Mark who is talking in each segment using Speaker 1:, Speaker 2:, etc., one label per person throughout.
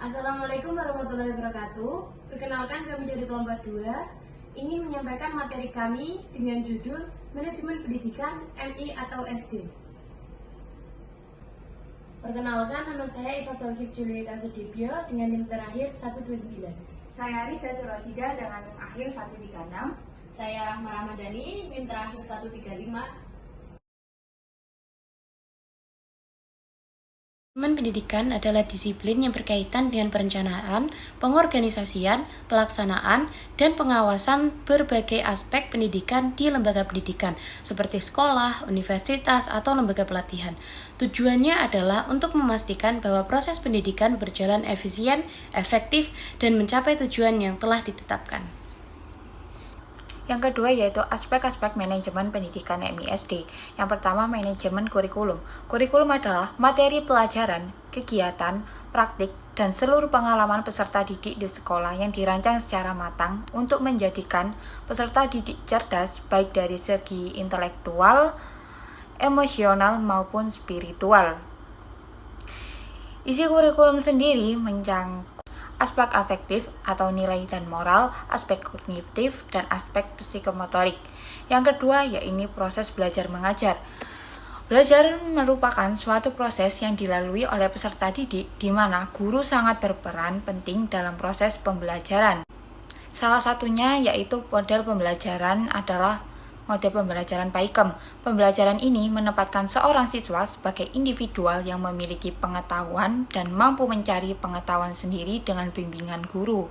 Speaker 1: Assalamualaikum warahmatullahi wabarakatuh. Perkenalkan, kami dari kelompok 2 ingin menyampaikan materi kami dengan judul Manajemen Pendidikan MI atau SD. Perkenalkan, nama saya Eva Balkis Julieta Sudibyo dengan NIM terakhir 129.
Speaker 2: Saya Rizal Rosida dengan NIM akhir 136.
Speaker 3: Saya Rahma Ramadhani, NIM terakhir 135.
Speaker 1: Manajemen pendidikan adalah disiplin yang berkaitan dengan perencanaan, pengorganisasian, pelaksanaan, dan pengawasan berbagai aspek pendidikan di lembaga pendidikan, seperti sekolah, universitas, atau lembaga pelatihan. Tujuannya adalah untuk memastikan bahwa proses pendidikan berjalan efisien, efektif, dan mencapai tujuan yang telah ditetapkan.
Speaker 2: Yang kedua yaitu aspek-aspek manajemen pendidikan MISD. Yang pertama, manajemen kurikulum. Kurikulum adalah materi pelajaran, kegiatan, praktik, dan seluruh pengalaman peserta didik di sekolah yang dirancang secara matang untuk menjadikan peserta didik cerdas baik dari segi intelektual, emosional, maupun spiritual. Isi kurikulum sendiri mencakup aspek afektif atau nilai dan moral, aspek kognitif, dan aspek psikomotorik. Yang kedua, yaitu proses belajar mengajar. Belajar merupakan suatu proses yang dilalui oleh peserta didik di mana guru sangat berperan penting dalam proses pembelajaran. Salah satunya yaitu model pembelajaran adalah model pembelajaran Paikem. Pembelajaran ini menempatkan seorang siswa sebagai individual yang memiliki pengetahuan dan mampu mencari pengetahuan sendiri dengan bimbingan guru.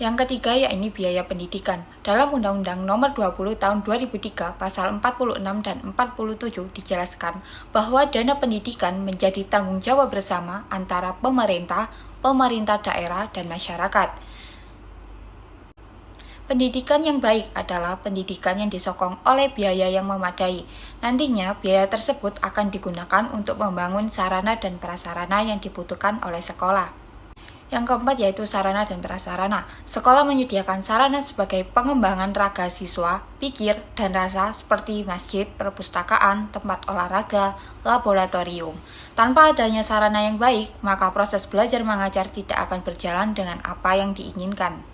Speaker 2: Yang ketiga yaitu biaya pendidikan. Dalam Undang-Undang Nomor 20 Tahun 2003 Pasal 46 dan 47 dijelaskan bahwa dana pendidikan menjadi tanggung jawab bersama antara pemerintah, pemerintah daerah, dan masyarakat. Pendidikan yang baik adalah pendidikan yang disokong oleh biaya yang memadai. Nantinya, biaya tersebut akan digunakan untuk membangun sarana dan prasarana yang dibutuhkan oleh sekolah. Yang keempat yaitu sarana dan prasarana. Sekolah menyediakan sarana sebagai pengembangan raga siswa, pikir, dan rasa seperti masjid, perpustakaan, tempat olahraga, laboratorium. Tanpa adanya sarana yang baik, maka proses belajar mengajar tidak akan berjalan dengan apa yang diinginkan.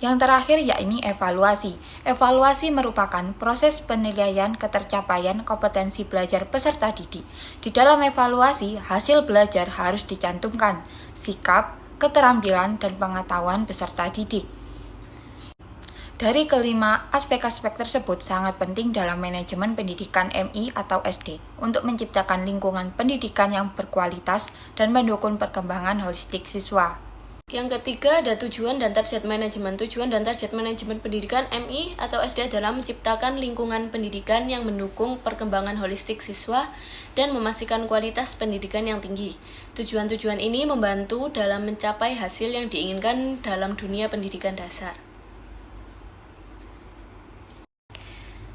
Speaker 2: Yang terakhir yaitu evaluasi. Evaluasi merupakan proses penilaian ketercapaian kompetensi belajar peserta didik. Di dalam evaluasi, hasil belajar harus dicantumkan, sikap, keterampilan, dan pengetahuan peserta didik. Dari kelima aspek-aspek tersebut sangat penting dalam manajemen pendidikan MI atau SD untuk menciptakan lingkungan pendidikan yang berkualitas dan mendukung perkembangan holistik siswa.
Speaker 3: Yang ketiga ada tujuan dan target manajemen. Tujuan dan target manajemen pendidikan MI atau SD adalah menciptakan lingkungan pendidikan yang mendukung perkembangan holistik siswa dan memastikan kualitas pendidikan yang tinggi. Tujuan-tujuan ini membantu dalam mencapai hasil yang diinginkan dalam dunia pendidikan dasar.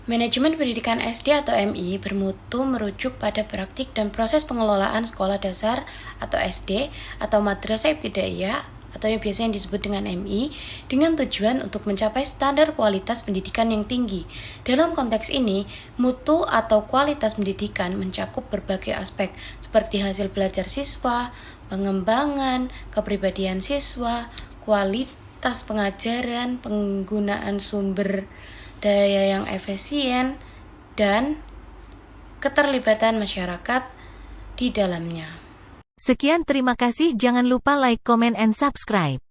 Speaker 1: Manajemen pendidikan SD atau MI bermutu merujuk pada praktik dan proses pengelolaan sekolah dasar atau SD atau madrasah ibtidaiyah atau yang biasanya disebut dengan MI dengan tujuan untuk mencapai standar kualitas pendidikan yang tinggi. Dalam konteks ini, mutu atau kualitas pendidikan mencakup berbagai aspek seperti hasil belajar siswa, pengembangan kepribadian siswa, kualitas pengajaran, penggunaan sumber daya yang efisien, dan keterlibatan masyarakat di dalamnya.
Speaker 4: Sekian, terima kasih. Jangan lupa like, comment, and subscribe.